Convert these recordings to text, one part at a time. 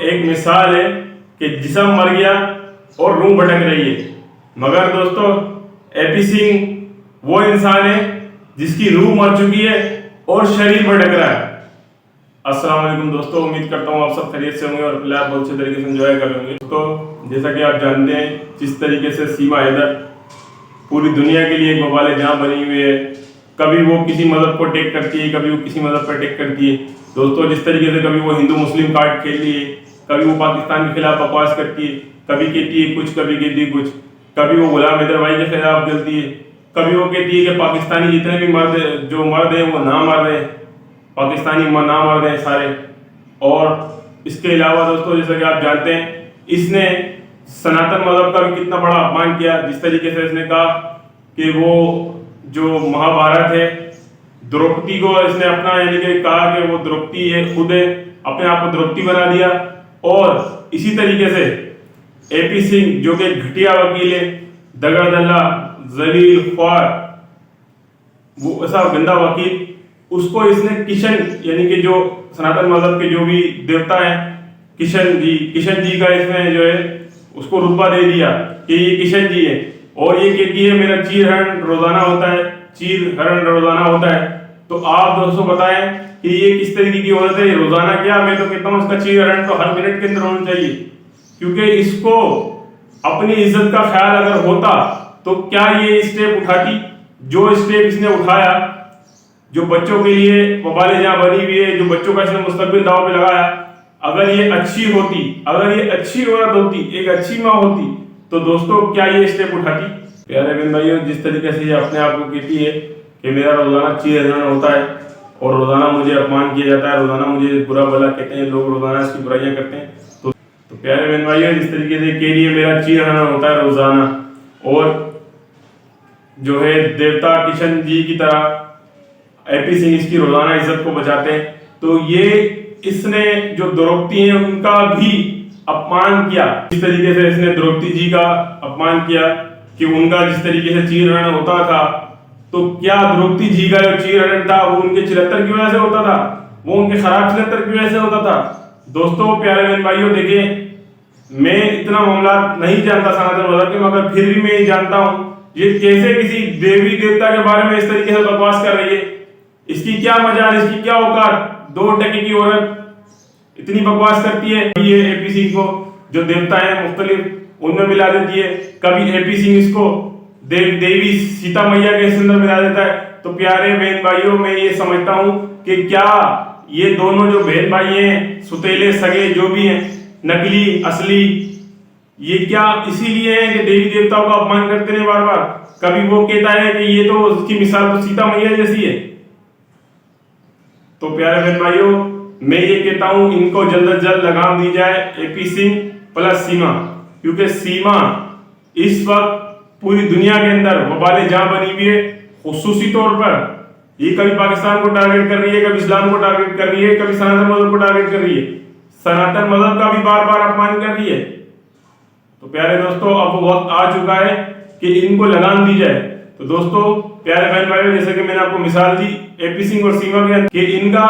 एक मिसाल है कि जिस्म मर गया और रूह भटक रही है, मगर दोस्तों एपी सिंह वो इंसान है जिसकी रूह मर चुकी है और शरीर भटक रहा है। अस्सलाम वालेकुम दोस्तों, उम्मीद करता हूँ आप सब खैरियत से होंगे और फिलहाल बहुत अच्छे तरीके से एंजॉय कर रहे होंगे। तो जैसा कि आप जानते हैं जिस तरीके से सीमा हैदर पूरी दुनिया के लिए एक वबाल जहाँ बनी हुई है, कभी वो किसी मज़हब को टेक करती है, कभी वो किसी मज़हब पर टेक करती है। दोस्तों जिस तरीके से कभी वो हिंदू मुस्लिम कार्ड खेल रही है, कभी वो पाकिस्तान के खिलाफ बकवास करती है, कभी कहती है कुछ, कभी कहती है कुछ, कभी वो गुलाम हैदर भाई के खिलाफ जलती है, कभी वो कहती है कि पाकिस्तानी जितने भी मर्द जो मर्द हैं वो ना मर रहे, पाकिस्तानी ना मर रहे सारे। और इसके अलावा दोस्तों जैसा कि आप जानते हैं इसने सनातन मजहब का भी कितना बड़ा अपमान किया। जिस तरीके से इसने कहा कि वो जो महाभारत है द्रौपदी को इसने अपना यानी कि कहा कि वो द्रौपदी है, खुद है, अपने आप को द्रौपदी बना दिया। और इसी तरीके से एपी सिंह जो कि घटिया वकील है, दगड़दल्ला, जलील, ख्वार, वो ऐसा गंदा वकील, उसको इसने किशन यानी कि जो सनातन मजहब के जो भी देवता हैं किशन जी का इसने जो है उसको रुतबा दे दिया कि ये किशन जी है। और ये कहती है मेरा चीर हरण रोजाना होता है। तो आप दोस्तों बताएं कि ये किस तरीके की औरत है, रोजाना क्या, मैं तो कहता हूँ इसका चीर हरण तो हर मिनट के अंदर होना चाहिए, क्योंकि इसको अपनी इज्जत का ख्याल अगर होता तो क्या ये स्टेप उठाती जो स्टेप इसने उठाया, जो बच्चों के लिए वबाल जहाँ बनी हुई है, जो बच्चों का इसने मुस्तकबिल दांव पे लगाया। अगर ये अच्छी होती, अगर ये अच्छी औरत होती, एक अच्छी माँ होती, तो दोस्तों क्या ये स्टेप उठाती। प्यारे बहन भाइयों, जिस तरीके से ये अपने आप को कहती है कि मेरा रोजाना चीर हरण होता है और रोजाना मुझे अपमान किया जाता है, रोजाना मुझे बुरा भला कहते हैं लोग, रोजाना इसकी बुराइयां करते हैं, तो प्यारे बहन भाइयों जिस तरीके से कह रही है मेरा चीर हरण होता है रोजाना, और जो है देवता किशन जी की तरह एपी सिंह इसकी रोजाना इज्जत को बचाते हैं, तो ये इसने जो द्रौपदी है उनका भी अपमान किया। इस तरीके से इसने द्रौपदी जी का अपमान किया कि उनका जिस तरीके से चीर हरण होता था, तो क्या द्रौपदी जी का जो चीर हरण था वो उनके चिरत्तर की वजह से होता था, वो उनके खराब चिरत्तर की वजह से होता था। दोस्तों प्यारे बहन भाइयों देखें, मैं इतना मामला नहीं जानता सनातन मजहब के, मगर फिर भी मैं ये जानता हूँ ये कैसे किसी देवी देवता के बारे में इस तरीके से बकवास कर रही है। इसकी क्या मजाल, इसकी क्या औकात, 2 टके की औरत इतनी बकवास करती है। ये एपी सिंह को जो देवता है मुख्तलिफ उनमें मिला देती है, कभी एपी सिंह इसको देवी सीता मैया के अंदर मिला देता है। तो प्यारे बहन भाइयों मैं ये समझता हूँ कि क्या ये दोनों जो बहन भाई हैं, सुतेले सगे जो भी हैं, नकली असली, ये क्या इसीलिए है कि देवी देवताओं का अपमान करते हैं बार बार। कभी वो कहता है कि ये तो उसकी मिसाल तो सीता मैया जैसी है। तो प्यारे बहन भाइयों मैं ये कहता हूं इनको जल्द से जल्द लगाम दी जाए, एपी सिंह प्लस सीमा, क्योंकि सीमा इस वक्त पूरी दुनिया के अंदर वबाल जहां बनी हुई है। खुसूसी तौर पर ये कभी पाकिस्तान को टारगेट कर रही है, कभी इस्लाम को टारगेट कर रही है, कभी सनातन मजहब को टारगेट कर रही है, सनातन मजहब का भी बार बार अपमान कर रही है। तो प्यारे दोस्तों अब वक्त आ चुका है कि इनको लगाम दी जाए। तो दोस्तों प्यारे बहन भाइयों जैसे कि मैंने आपको मिसाल दी एपी सिंह और सीमा के कि इनका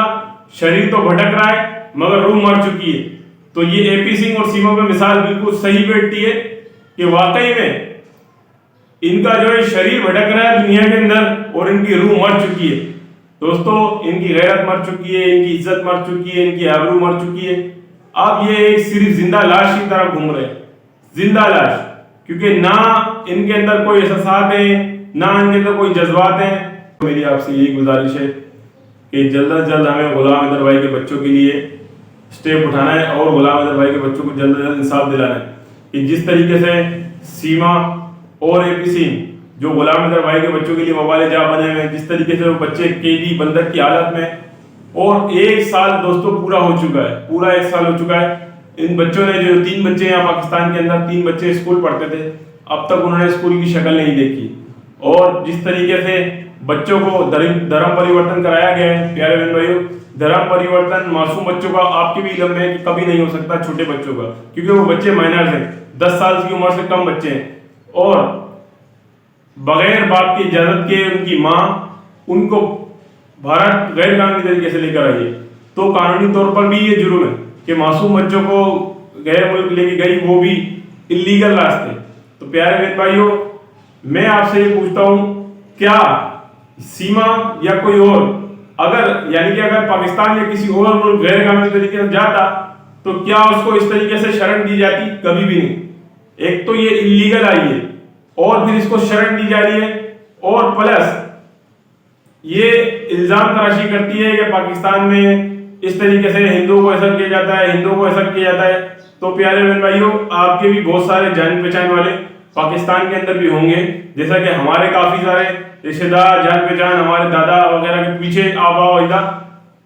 शरीर तो भटक रहा है मगर रूह मर चुकी है। तो ये एपी सिंह और सीमा पे मिसाल बिल्कुल सही बैठती है कि वाकई में इनका जो है शरीर भटक रहा है दुनिया के अंदर और इनकी रूह मर चुकी है। दोस्तों इनकी गैरत मर चुकी है, इनकी इज्जत मर चुकी है, इनकी आबरू मर चुकी है। अब ये एक सिर्फ जिंदा लाश की तरह घूम रहे हैं, जिंदा लाश, क्योंकि ना इनके अंदर कोई एहसास है, ना इनके अंदर कोई जज्बात हैं। मेरी आपसे यही गुजारिश है कि जल्द से जल्द हमें गुलाम हैदर भाई के बच्चों के लिए स्टेप उठाना है और गुलाम हैदर भाई के बच्चों को जल्द से जल्द इंसाफ दिलाना है कि जिस तरीके से सीमा और एपी सिंह जो गुलाम हैदर भाई के बच्चों के लिए वबाल जहाँ बने हुए हैं, जिस तरीके से वो बच्चे कैदी बंधक की हालत में, और 1 साल दोस्तों पूरा हो चुका है, पूरा 1 साल हो चुका है। इन बच्चों ने जो 3 बच्चे यहाँ पाकिस्तान के अंदर 3 बच्चे स्कूल पढ़ते थे, अब तक उन्होंने स्कूल की शक्ल नहीं देखी। और जिस तरीके से बच्चों को धर्म परिवर्तन कराया गया है, प्यारे बहन भाइयों धर्म परिवर्तन मासूम बच्चों का आपके भी इल्म में कि कभी नहीं हो सकता, छोटे बच्चों का, क्योंकि वो बच्चे माइनर्स हैं, 10 साल की उम्र से कम बच्चे हैं, और बगैर बाप की इजाजत के उनकी माँ उनको भारत गैर कानूनी तरीके से लेकर आई है, तो कानूनी तौर पर भी ये जुर्म है। कि मासूम बच्चों को गैर मुल्क लेके गई, वो भी इलीगल रास्ते। तो प्यारे मेरे भाइयों, मैं आपसे ये पूछता हूँ, क्या सीमा या कोई और अगर यानी कि अगर पाकिस्तान या किसी और मुल्क गैर कानूनी तरीके से जाता तो क्या उसको इस तरीके से शरण दी जाती? कभी भी नहीं। एक तो ये इलीगल आई है और फिर इसको शरण दी जा रही है, और प्लस ये इल्जाम तराशी करती है कि पाकिस्तान में इस तरीके से हिंदुओं को ऐसा किया जाता है, हिंदुओं को ऐसा किया जाता है। तो प्यारे बहन भाइयों, आपके भी बहुत सारे जान पहचान वाले पाकिस्तान के अंदर भी होंगे, जैसा कि हमारे काफी सारे रिश्तेदार, जान पहचान, हमारे दादा वगैरह के पीछे आबा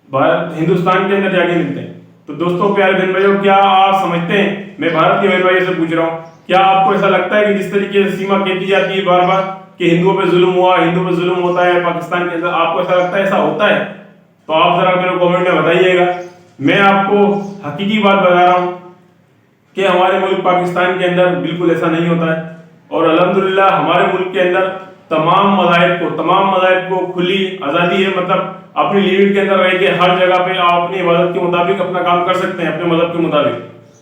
भारत हिंदुस्तान के अंदर जाके मिलते हैं। तो दोस्तों, प्यारे बहन भाइयों, क्या आप समझते हैं, मैं भारत के बहन भाइयों से पूछ रहा हूँ, क्या आपको ऐसा लगता है कि जिस तरीके से सीमा कहती जाती है बार बार कि हिंदुओं पे जुल्म हुआ, हिंदुओं पे जुल्म होता है पाकिस्तान के अंदर, आपको ऐसा लगता है ऐसा होता है? तो आप जरा मेरे कमेंट में बताइएगा। मैं आपको हकीकी बात बता रहा हूँ कि हमारे मुल्क पाकिस्तान के अंदर बिल्कुल ऐसा नहीं होता है, और अल्हम्दुलिल्लाह हमारे मुल्क के अंदर तमाम मज़ाहिब को खुली आज़ादी है, मतलब अपनी लिमिट के अंदर रह के हर जगह पे आप अपनी इबादत के मुताबिक अपना काम कर सकते हैं, अपने मजहब के मुताबिक।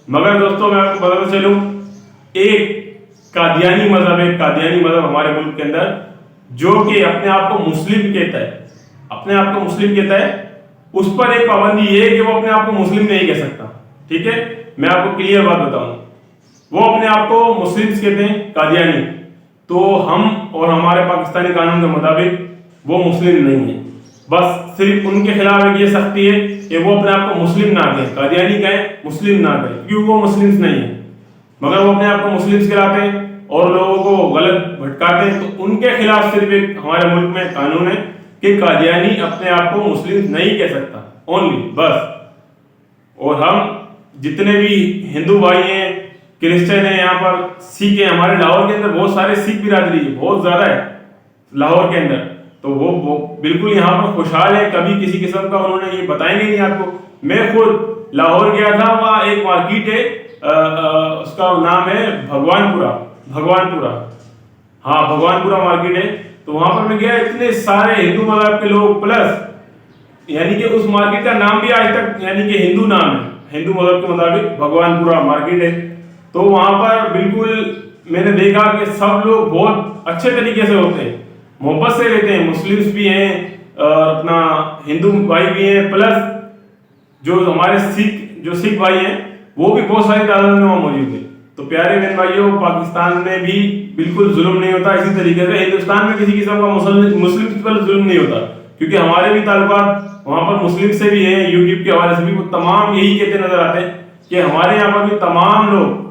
मगर दोस्तों, मैं आपको बताता चलूं, एक कादियानी मजहब हमारे मुल्क के अंदर, जो कि अपने आप को मुस्लिम कहता है, उस पर एक पाबंदी ये है कि वो अपने आप को मुस्लिम नहीं कह सकता। ठीक है, मैं आपको क्लियर बात बताऊं, वो अपने आप को मुस्लिम्स कहते हैं, कादियानी। तो हम और हमारे पाकिस्तानी कानून के मुताबिक वो मुस्लिम नहीं है। बस सिर्फ उनके खिलाफ एक ये सख्ती है कि वो अपने आप को मुस्लिम ना कहें, कादियानी कहें, मुस्लिम ना कहें, क्योंकि वो मुस्लिम्स नहीं है। मगर वो अपने आप को मुस्लिम्स कहलाते हैं और लोगों को गलत भटकाते हैं। तो उनके खिलाफ सिर्फ एक हमारे मुल्क में कानून है कि कादियानी अपने आप को मुस्लिम नहीं कह सकता, ओनली, बस। और हम जितने भी हिंदू भाई हैं, क्रिश्चियन है, यहाँ पर सिख है, हमारे लाहौर के अंदर बहुत सारे सिख बिरादरी है, बहुत ज्यादा है लाहौर के अंदर। तो वो बिल्कुल यहाँ पर खुशहाल है, कभी किसी किस्म का उन्होंने ये बताएंगे नहीं आपको। मैं खुद लाहौर गया था, वहाँ एक मार्केट है, उसका नाम है भगवानपुरा, हाँ भगवानपुरा मार्केट है। तो वहां पर मैं गया, इतने सारे हिंदू मजहब के लोग, प्लस यानी कि उस मार्केट का नाम भी आज तक यानी कि हिंदू नाम है, हिंदू मजहब के मुताबिक भगवानपुरा मार्केट है। तो वहां पर बिल्कुल मैंने देखा कि सब लोग बहुत अच्छे तरीके से होते हैं, मोहब्बत से रहते हैं, मुस्लिम्स भी हैं और अपना हिंदू भाई भी हैं, प्लस जो हमारे सिख भाई हैं वो भी बहुत सारी तादाद में वहाँ मौजूद है। तो प्यारे बहन भाइयों, पाकिस्तान में भी बिल्कुल जुल्म नहीं होता। इसी तरीके से हिंदुस्तान में किसी किस्म का मुस्लिम पर जुल्म नहीं होता, क्योंकि हमारे भी ताल्लुकात वहाँ पर मुस्लिम से भी हैं, यूट्यूब के हवाले से भी वो तमाम यही कहते नजर आते हैं कि हमारे यहाँ पर भी तमाम लोग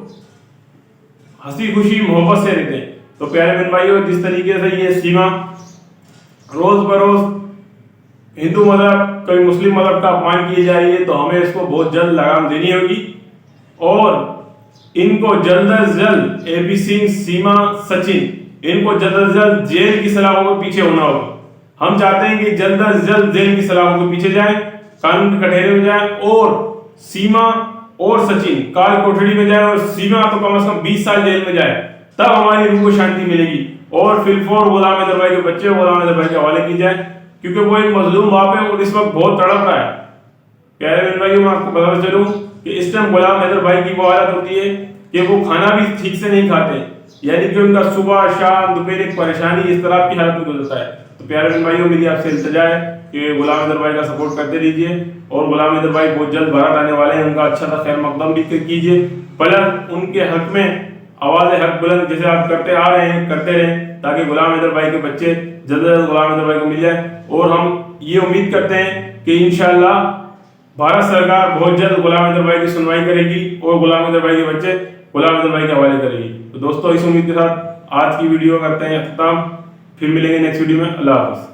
हंसी खुशी मोहब्बत से रहते हैं। तो प्यारे बहन भाइयों, जिस तरीके से ये सीमा रोज बरोज हिंदू मजहब कभी मुस्लिम मजहब का अपमान किए जा रही है, तो हमें इसको बहुत जल्द लगाम देनी होगी और इनको जल्द अज जल्द एपी सिंह, सीमा, सचिन, इनको जल्द अज जल्द जेल की सलाखों के पीछे होना होगा। हम चाहते हैं कि जल्द अज जल्द जेल की सलाखों के पीछे जाएं, कानून के कटघरे में जाएं, और सीमा और सचिन काल कोठरी में जाए, और सीमा तो कम से कम 20 साल जेल में जाए, तब हमारी रूह को शांति मिलेगी। और फिलफोर गुलाम हैदर भाई के बच्चे गुलाम हैदर भाई के हवाले की जाए, क्योंकि वो एक मजलूम बाप है और इस वक्त बहुत तड़प रहा है। प्यारे बहन भाइयों, मैं आपको बताना चलूं कि इस टाइम गुलाम हैदर भाई की वो हालत होती है कि वो खाना भी ठीक से नहीं खाते, यानी कि उनका सुबह शाम दोपहर एक परेशानी इस तरह की हालत में गुजरता है। तो प्यारे बहन भाइयों, मेरी आपसे इल्तिजा है कि गुलाम हैदर भाई का सपोर्ट करते रहिए, और गुलाम हैदर भाई बहुत जल्द भारत आने वाले हैं, उनका अच्छा सा खैर मकदम भी कीजिए, प्लस उनके हक में आवाज़ हक बुलंद जैसे आप करते आ रहे हैं करते रहें, ताकि गुलाम हैदर भाई के बच्चे जल्द से जल्द गुलाम हैदर भाई को मिल जाए। और हम ये उम्मीद करते हैं कि इंशाअल्लाह भारत सरकार बहुत जल्द गुलाम हैदर भाई की सुनवाई करेगी और गुलाम हैदर भाई के बच्चे गुलाम हैदर भाई के हवाले करेगी। तो दोस्तों, इस उम्मीद के साथ आज की वीडियो करते हैं खत्म, फिर मिलेंगे नेक्स्ट वीडियो में। अल्लाह हाफ़िज़।